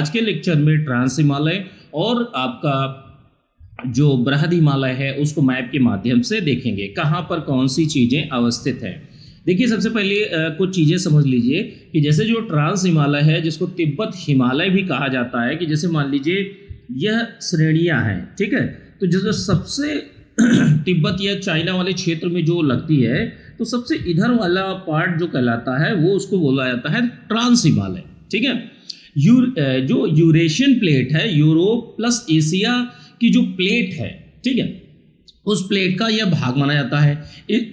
आज के लेक्चर में ट्रांस हिमालय और आपका जो बृहद हिमालय है उसको मैप के माध्यम से देखेंगे, कहाँ पर कौन सी चीज़ें अवस्थित हैं। देखिए सबसे पहले कुछ चीज़ें समझ लीजिए कि जैसे जो ट्रांस हिमालय है जिसको तिब्बत हिमालय भी कहा जाता है, कि जैसे मान लीजिए यह श्रेणियां हैं, ठीक है। तो जैसे सबसे तिब्बत या चाइना वाले क्षेत्र में जो लगती है, तो सबसे इधर वाला पार्ट जो कहलाता है वो उसको बोला जाता है ट्रांस हिमालय, ठीक है। जो यूरेशियन प्लेट है, यूरोप प्लस एशिया की जो प्लेट है, ठीक है, उस प्लेट का यह भाग माना जाता है।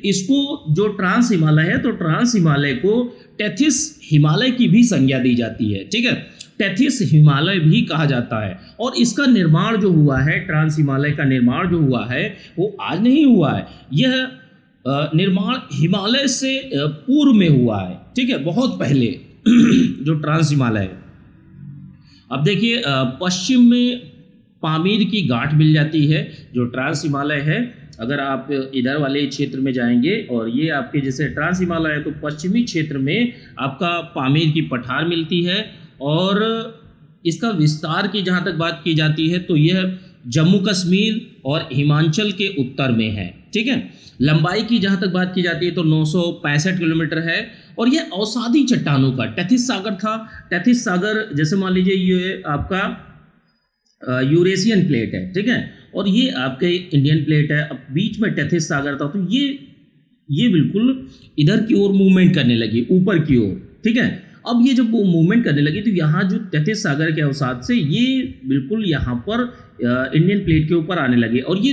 इसको जो ट्रांस हिमालय है, तो ट्रांस हिमालय को टेथिस हिमालय की भी संज्ञा दी जाती है, ठीक है। टेथिस हिमालय भी कहा जाता है। और इसका निर्माण जो हुआ है, ट्रांस हिमालय का निर्माण जो हुआ है वो आज नहीं हुआ है, यह निर्माण हिमालय से पूर्व में हुआ है, ठीक है, बहुत पहले जो ट्रांस हिमालय है। अब देखिए पश्चिम में पामीर की गांठ मिल जाती है जो ट्रांस हिमालय है। अगर आप इधर वाले क्षेत्र में जाएंगे और ये आपके जैसे ट्रांस हिमालय है, तो पश्चिमी क्षेत्र में आपका पामीर की पठार मिलती है। और इसका विस्तार की जहाँ तक बात की जाती है तो यह जम्मू कश्मीर और हिमाचल के उत्तर में है, ठीक है। लंबाई की जहाँ तक बात की जाती है तो 965 किलोमीटर है। और यह अवसादी चट्टानों का टेथिस सागर था। टेथिस सागर जैसे मान लीजिए ये आपका यूरेशियन प्लेट है, ठीक है, और ये आपके इंडियन प्लेट है। अब बीच में टेथिस सागर था, तो ये बिल्कुल इधर की ओर मूवमेंट करने लगी, ऊपर की ओर, ठीक है। अब ये जब वो मूवमेंट करने लगी तो यहाँ जो टेथिस सागर के अवसाद से ये बिल्कुल यहाँ पर इंडियन प्लेट के ऊपर आने लगे। और ये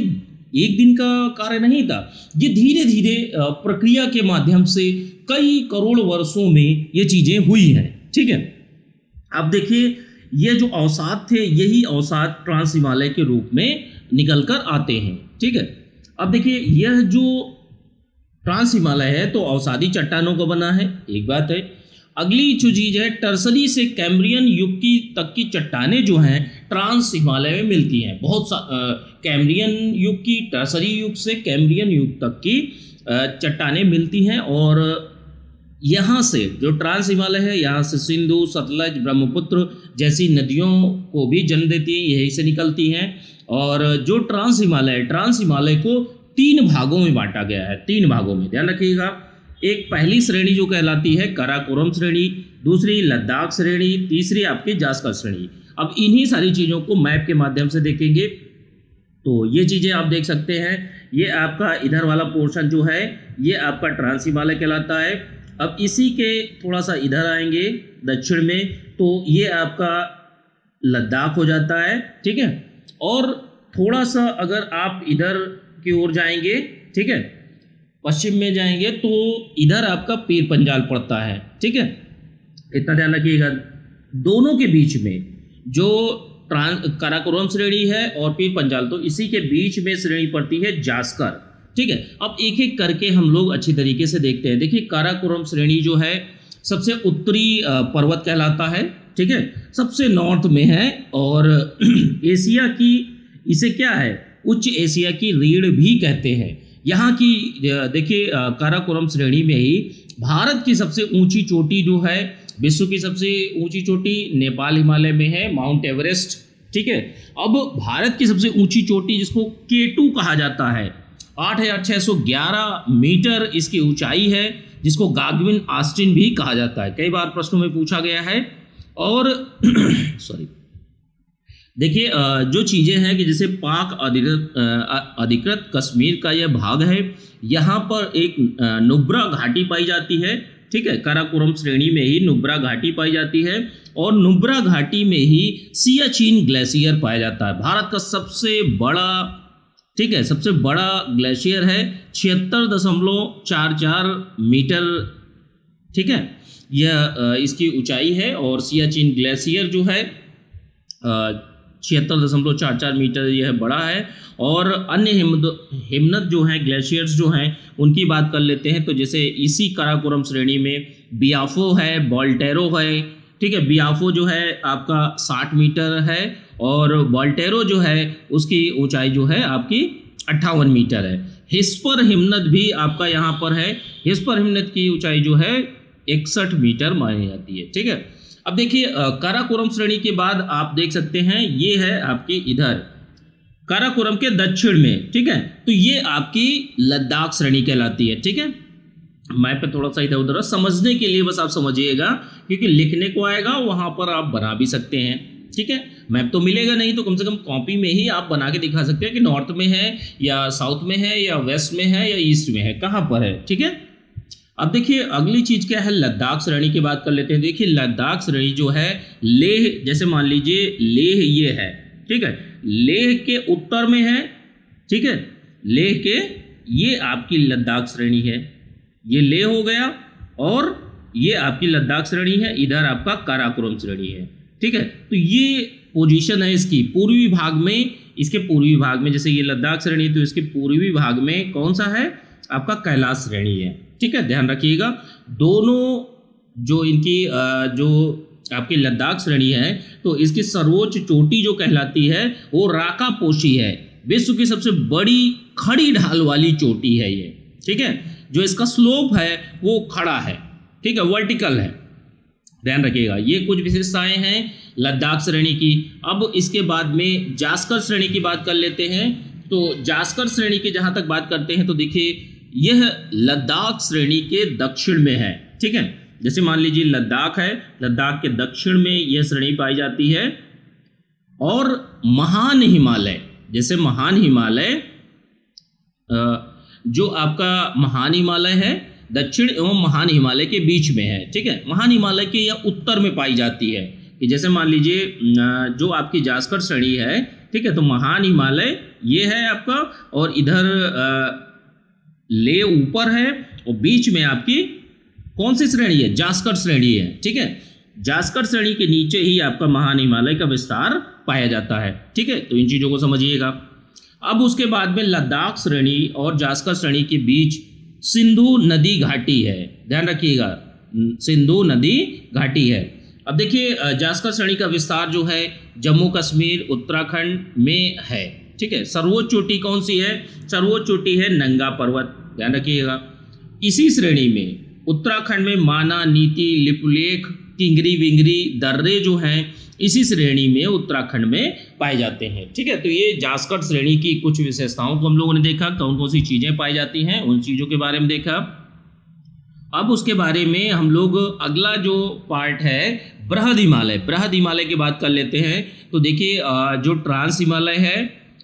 एक दिन का कार्य नहीं था, ये धीरे धीरे प्रक्रिया के माध्यम से कई करोड़ वर्षों में ये चीज़ें हुई हैं, ठीक है। अब देखिए ये जो अवसाद थे, यही अवसाद ट्रांस हिमालय के रूप में निकल कर आते हैं, ठीक है। अब देखिए यह जो ट्रांस हिमालय है तो अवसादी चट्टानों का बना है, एक बात है। अगली जो चीज़ है, टर्सरी से कैम्ब्रियन युग की तक की चट्टानें जो हैं ट्रांस हिमालय में मिलती हैं। बहुत कैम्ब्रियन युग की, टर्सरी युग से कैम्ब्रियन युग तक की चट्टानें मिलती हैं। और यहाँ से जो ट्रांस हिमालय है, यहाँ से सिंधु, सतलज, ब्रह्मपुत्र जैसी नदियों को भी जन्म देती हैं, यहीं से निकलती हैं। और जो ट्रांस हिमालय को 3 भागों में बांटा गया है, 3 भागों में, ध्यान रखिएगा। एक पहली श्रेणी जो कहलाती है काराकोरम श्रेणी, दूसरी लद्दाख श्रेणी, तीसरी आपकी जास्कर श्रेणी। अब इन्हीं सारी चीज़ों को मैप के माध्यम से देखेंगे तो ये चीज़ें आप देख सकते हैं। ये आपका इधर वाला पोर्शन जो है ये आपका ट्रांस हिमालय कहलाता है। अब इसी के थोड़ा सा इधर आएंगे दक्षिण में तो ये आपका लद्दाख हो जाता है, ठीक है। और थोड़ा सा अगर आप इधर की ओर जाएंगे, ठीक है, पश्चिम में जाएंगे तो इधर आपका पीर पंजाल पड़ता है, ठीक है। इतना ध्यान रखिएगा। दोनों के बीच में जो काराकोरम श्रेणी है और पीर पंजाल, तो इसी के बीच में श्रेणी पड़ती है जास्कर, ठीक है। अब एक एक करके हम लोग अच्छी तरीके से देखते हैं। देखिए काराकोरम श्रेणी जो है सबसे उत्तरी पर्वत कहलाता है, ठीक है, सबसे नॉर्थ में है। और एशिया की, इसे क्या है, उच्च एशिया की रीढ़ भी कहते हैं। यहाँ की देखिए काराकोरम श्रेणी में ही भारत की सबसे ऊंची चोटी जो है, विश्व की सबसे ऊंची चोटी नेपाल हिमालय में है, माउंट एवरेस्ट, ठीक है। अब भारत की सबसे ऊंची चोटी जिसको K2 कहा जाता है, 8,611 मीटर इसकी ऊंचाई है, जिसको गागविन आस्टिन भी कहा जाता है। कई बार प्रश्नों में पूछा गया है। और सॉरी, देखिए जो चीज़ें हैं कि जैसे पाक अधिकृत कश्मीर का यह भाग है, यहाँ पर एक नुब्रा घाटी पाई जाती है, ठीक है। काराकोरम श्रेणी में ही नुब्रा घाटी पाई जाती है और नुब्रा घाटी में ही सियाचिन ग्लेशियर पाया जाता है। भारत का सबसे बड़ा, ठीक है, सबसे बड़ा ग्लेशियर है, 76.44 मीटर, ठीक है, यह इसकी ऊंचाई है। और सियाचिन ग्लेशियर जो है 76.44 मीटर यह बड़ा है। और अन्य हिमनद जो हैं, ग्लेशियर्स जो हैं, उनकी बात कर लेते हैं। तो जैसे इसी काराकोरम श्रेणी में बियाफो है, वोल्टेरो है, ठीक है। बियाफो जो है आपका 60 मीटर है और वोल्टेरो जो है उसकी ऊंचाई जो है आपकी 58 मीटर है। हिस्पर हिमनद भी आपका यहाँ पर है, हिस्पर हिमनद की ऊंचाई जो है 61 मीटर मानी जाती है, ठीक है। अब देखिए काराकोरम श्रेणी के बाद आप देख सकते हैं ये है आपकी इधर काराकोरम के दक्षिण में, ठीक है। तो ये आपकी लद्दाख श्रेणी कहलाती है, ठीक है। मैप पे थोड़ा सा इधर उधर समझने के लिए बस आप समझिएगा, क्योंकि लिखने को आएगा वहां पर आप बना भी सकते हैं, ठीक है। मैप तो मिलेगा नहीं तो कम से कम कॉपी में ही आप बना के दिखा सकते हैं कि नॉर्थ में है या साउथ में है या वेस्ट में है या ईस्ट में है, कहाँ पर है, ठीक है। अब देखिए अगली चीज क्या है, लद्दाख श्रेणी की बात कर लेते हैं। देखिए लद्दाख श्रेणी जो है लेह, जैसे मान लीजिए लेह ये है, ठीक है, लेह के उत्तर में है, ठीक है। लेह के ये आपकी लद्दाख श्रेणी है, ये लेह हो गया और ये आपकी लद्दाख श्रेणी है, इधर आपका काराकोरम श्रेणी है, ठीक है। तो ये पोजीशन है इसकी पूर्वी भाग में, इसके पूर्वी भाग में, जैसे ये लद्दाख श्रेणी तो इसके पूर्वी भाग में कौन सा है आपका कैलाश श्रेणी है, ठीक है। ध्यान रखिएगा दोनों जो इनकी जो आपकी लद्दाख श्रेणी है तो इसकी सर्वोच्च चोटी जो कहलाती है वो राकापोशी है, विश्व की सबसे बड़ी खड़ी ढाल वाली चोटी है ये, ठीक है। जो इसका स्लोप है वो खड़ा है, ठीक है, वर्टिकल है, ध्यान रखिएगा। ये कुछ विशेषताएं हैं लद्दाख श्रेणी की। अब इसके बाद में जास्कर श्रेणी की बात कर लेते हैं। तो जास्कर श्रेणी की जहां तक बात करते हैं तो देखिए यह लद्दाख श्रेणी के दक्षिण में है, ठीक है। जैसे मान लीजिए लद्दाख है, लद्दाख के दक्षिण में यह श्रेणी पाई जाती है। और महान हिमालय, जैसे महान हिमालय जो आपका महान हिमालय है दक्षिण एवं महान हिमालय के बीच में है, ठीक है। महान हिमालय के या उत्तर में पाई जाती है कि जैसे मान लीजिए जो आपकी जास्कर श्रेणी है, ठीक है, तो महान हिमालय ये है आपका और इधर ले ऊपर है और बीच में आपकी कौन सी श्रेणी है, जास्कर श्रेणी है, ठीक है। जास्कर श्रेणी के नीचे ही आपका महान हिमालय का विस्तार पाया जाता है, ठीक है। तो इन चीज़ों को समझिएगा। अब उसके बाद में लद्दाख श्रेणी और जास्कर श्रेणी के बीच सिंधु नदी घाटी है, ध्यान रखिएगा, सिंधु नदी घाटी है। अब देखिए जास्कर श्रेणी का विस्तार जो है जम्मू कश्मीर उत्तराखंड में है, ठीक है। सर्वोच्च चोटी कौन सी है, सर्वोच्च चोटी है नंगा पर्वत, ध्यान रखिएगा। इसी श्रेणी में उत्तराखंड में माना, नीति, लिपुलेख, किंगरी विंगरी दर्रे जो हैं इसी श्रेणी में उत्तराखंड में पाए जाते हैं, ठीक है। तो ये जास्कर श्रेणी की कुछ विशेषताओं को हम लोगों ने देखा, कौन कौन सी चीज़ें पाई जाती हैं उन चीज़ों के बारे में देखा। अब उसके बारे में हम लोग अगला जो पार्ट है बृहद हिमालय, बृहद हिमालय की बात कर लेते हैं। तो देखिए जो ट्रांस हिमालय है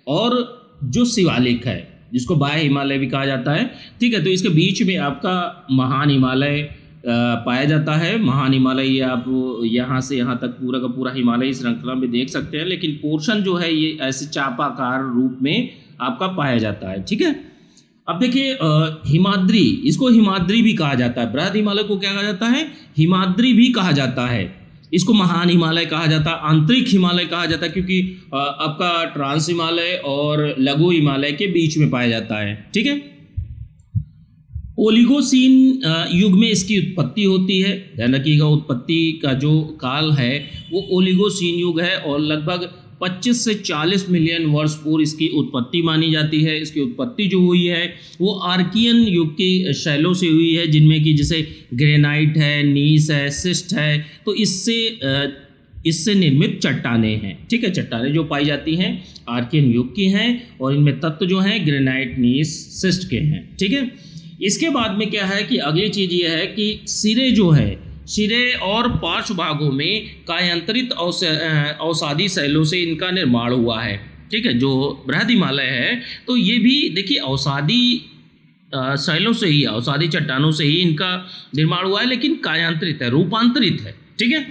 और जो शिवालिक है जिसको बाह्य हिमालय भी कहा जाता है, ठीक है। तो इसके बीच में आपका महान हिमालय पाया जाता है। महान हिमालय ये आप यहाँ से यहाँ तक पूरा का पूरा हिमालय श्रृंखला में देख सकते हैं, लेकिन पोर्शन जो है ये ऐसे चापाकार रूप में आपका पाया जाता है, ठीक है। अब देखिए हिमाद्री, इसको हिमाद्री भी कहा जाता है। बृहद हिमालय को क्या कहा जाता है, हिमाद्री भी कहा जाता है। इसको महान हिमालय कहा जाता है, आंतरिक हिमालय कहा जाता है, क्योंकि आपका ट्रांस हिमालय और लघु हिमालय के बीच में पाया जाता है, ठीक है। ओलिगोसीन युग में इसकी उत्पत्ति होती है, ध्यान रखिएगा। उत्पत्ति का जो काल है वो ओलिगोसीन युग है और लगभग 25 से 40 मिलियन वर्ष पूर्व इसकी उत्पत्ति मानी जाती है। इसकी उत्पत्ति जो हुई है वो आर्कियन युग की शैलों से हुई है, जिनमें कि जैसे ग्रेनाइट है, नीस है, सिस्ट है। तो इससे निर्मित चट्टानें हैं, ठीक है। चट्टानें जो पाई जाती हैं आर्कियन युग की हैं और इनमें तत्व जो हैं ग्रेनाइट, नीस, सिस्ट के हैं, ठीक है। इसके बाद में क्या है कि अगली चीज़ ये है कि सिरे जो है, सिरे और पार्श्व भागों में कायांतरित औषधि शैलों से इनका निर्माण हुआ है, ठीक है। जो बृहद हिमालय है तो ये भी देखिए औषधि शैलों से ही, औषधि चट्टानों से ही इनका निर्माण हुआ है, लेकिन कायांतरित है, रूपांतरित है, ठीक है।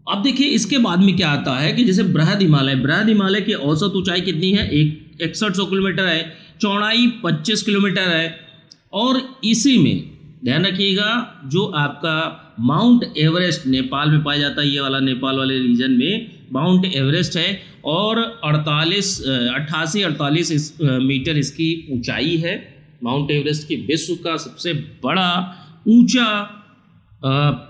अब देखिए इसके बाद में क्या आता है कि जैसे बृहद हिमालय की औसत ऊंचाई कितनी है, 6100 किलोमीटर है, चौड़ाई 25 किलोमीटर है। और इसी में ध्यान रखिएगा जो आपका माउंट एवरेस्ट नेपाल में पाया जाता है, ये वाला नेपाल वाले रीजन में माउंट एवरेस्ट है और 88 मीटर इसकी ऊंचाई है। माउंट एवरेस्ट की विश्व का सबसे बड़ा ऊंचा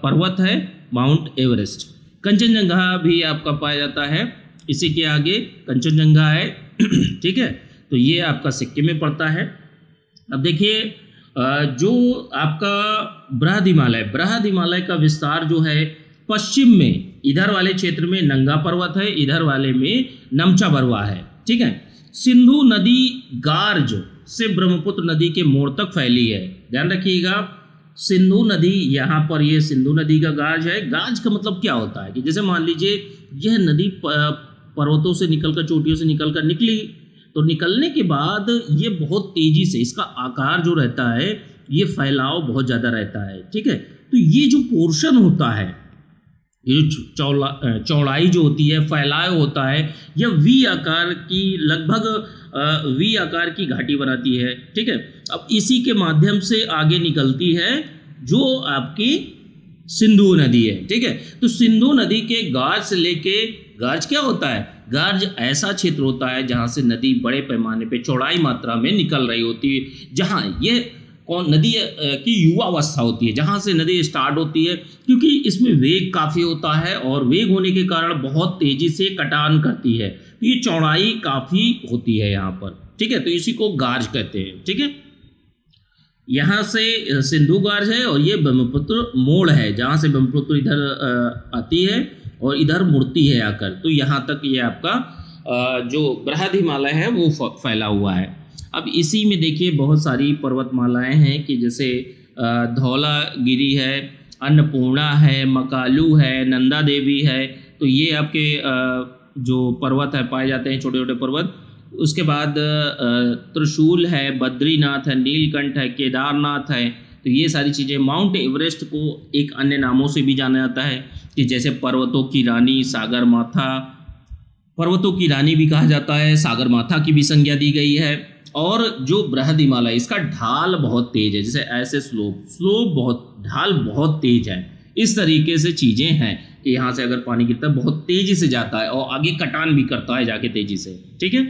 पर्वत है माउंट एवरेस्ट। कंचनजंगा भी आपका पाया जाता है, इसी के आगे कंचनजंगा है, ठीक है। तो ये आपका सिक्किम में पड़ता है। अब देखिए जो आपका बृहद हिमालय का विस्तार जो है पश्चिम में इधर वाले क्षेत्र में नंगा पर्वत है, इधर वाले में नमचा बरवा है, ठीक है। सिंधु नदी गार्ज से ब्रह्मपुत्र नदी के मोड़ तक फैली है, ध्यान रखिएगा। सिंधु नदी, यहाँ पर ये सिंधु नदी का गार्ज है। गार्ज का मतलब क्या होता है कि जैसे मान लीजिए यह नदी पर्वतों से निकलकर, चोटियों से निकलकर निकली, तो निकलने के बाद ये बहुत तेजी से, इसका आकार जो रहता है, ये फैलाव बहुत ज़्यादा रहता है, ठीक है। तो ये जो पोर्शन होता है, ये जो चौड़ाई जो होती है, फैलाव होता है, यह वी आकार की, लगभग वी आकार की घाटी बनाती है, ठीक है। अब इसी के माध्यम से आगे निकलती है जो आपकी सिंधु नदी है, ठीक है। तो सिंधु नदी के गार्ज से लेके, गार्ज क्या होता है? गार्ज ऐसा क्षेत्र होता है जहाँ से नदी बड़े पैमाने पे चौड़ाई मात्रा में निकल रही होती है, जहाँ ये नदी की युवावस्था होती है, जहाँ से नदी स्टार्ट होती है, क्योंकि इसमें वेग काफ़ी होता है और वेग होने के कारण बहुत तेज़ी से कटान करती है, तो ये चौड़ाई काफ़ी होती है यहाँ पर, ठीक है। तो इसी को गार्ज कहते हैं, ठीक है। यहाँ से सिंधु गार्ज है और ये ब्रह्मपुत्र मोड़ है, जहाँ से ब्रह्मपुत्र इधर आती है और इधर मुड़ती है आकर, तो यहाँ तक ये आपका जो बृहद हिमालय है वो फैला हुआ है। अब इसी में देखिए बहुत सारी पर्वतमालाएं हैं कि जैसे धौलागिरी है, अन्नपूर्णा है, मकालू है, नंदा देवी है, तो ये आपके जो पर्वत है पाए जाते हैं, छोटे छोटे पर्वत। उसके बाद त्रिशूल है, बद्रीनाथ है, नीलकंठ है, केदारनाथ है, तो ये सारी चीज़ें। माउंट एवरेस्ट को एक अन्य नामों से भी जाना जाता है कि जैसे पर्वतों की रानी, सागर माथा, पर्वतों की रानी भी कहा जाता है, सागर माथा की भी संज्ञा दी गई है। और जो बृहद हिमालय, इसका ढाल बहुत तेज है, जैसे ऐसे स्लोप बहुत, ढाल बहुत तेज है, इस तरीके से चीज़ें हैं कि यहाँ से अगर पानी गिरता है बहुत तेजी से जाता है और आगे कटान भी करता है जाके तेजी से, ठीक है।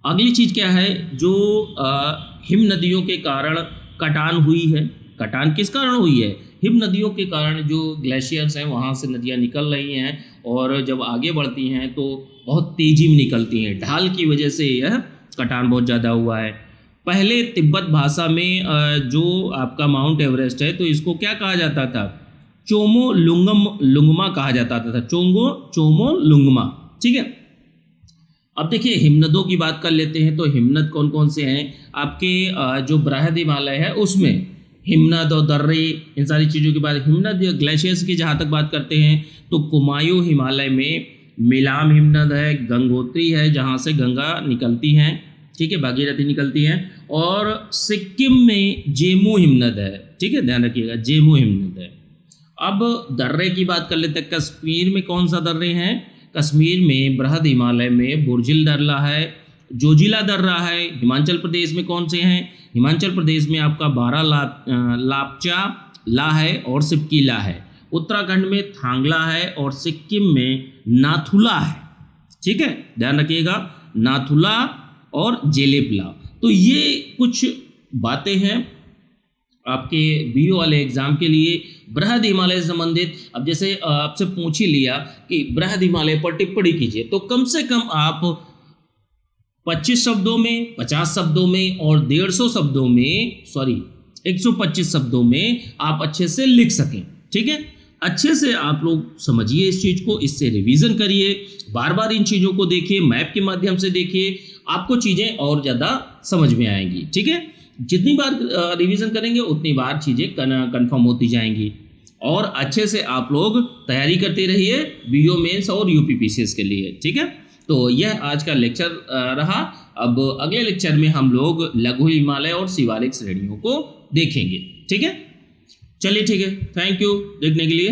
अगली चीज़ क्या है, जो हिम नदियों के कारण कटान हुई है। कटान किस कारण हुई है? हिम नदियों के कारण जो ग्लेशियर्स हैं वहाँ से नदियाँ निकल रही हैं और जब आगे बढ़ती हैं तो बहुत तेज़ी में निकलती हैं, ढाल की वजह से यह कटान बहुत ज़्यादा हुआ है। पहले तिब्बत भाषा में जो आपका माउंट एवरेस्ट है, तो इसको क्या कहा जाता था? चोमो लुंगमा कहा जाता था, चोमो लुंगमा, ठीक है। अब देखिए हिमनदों की बात कर लेते हैं, तो हिमनद कौन कौन से हैं आपके? जो बृहद हिमालय है उसमें हिमनद और दर्रे, इन सारी चीज़ों के बाद हिमनद ग्लेशियर्स की जहाँ तक बात करते हैं तो कुमायूं हिमालय में मिलाम हिमनद है, गंगोत्री है जहाँ से गंगा निकलती हैं, ठीक है, भागीरथी निकलती हैं, और सिक्किम में जेमू हिमनद है, ठीक है, ध्यान रखिएगा, जेमू हिमनद है। अब दर्रे की बात कर लेते हैं। कश्मीर में कौन सा दर्रे हैं? कश्मीर में बृहद हिमालय में बुर्जिल दर्रा है, जोजिला दर्रा है। हिमाचल प्रदेश में कौन से हैं? हिमाचल प्रदेश में आपका बारा लापचा ला है और सिपकीला है। उत्तराखंड में थांगला है और सिक्किम में नाथुला है, ठीक है, ध्यान रखिएगा, नाथुला और जेलेपला। तो ये कुछ बातें हैं आपके बीओ वाले एग्जाम के लिए बृहद हिमालय से संबंधित। अब जैसे आपसे पूछ ही लिया कि बृहद हिमालय पर टिप्पणी कीजिए, तो कम से कम आप 25 शब्दों में, 50 शब्दों में और 150 शब्दों में, 125 शब्दों में आप अच्छे से लिख सकें, ठीक है। अच्छे से आप लोग समझिए इस चीज़ को, इससे रिवीजन करिए, बार बार इन चीज़ों को देखिए, मैप के माध्यम से देखिए, आपको चीज़ें और ज़्यादा समझ में आएंगी, ठीक है। जितनी बार रिवीजन करेंगे उतनी बार चीज़ें कन्फर्म होती जाएंगी और अच्छे से आप लोग तैयारी करते रहिए बीओ मेंस और यूपीपीसीएस के लिए, ठीक है। तो यह आज का लेक्चर रहा। अब अगले लेक्चर में हम लोग लघु हिमालय और शिवालिक श्रेणियों को देखेंगे, ठीक है। चलिए ठीक है, थैंक यू देखने के लिए।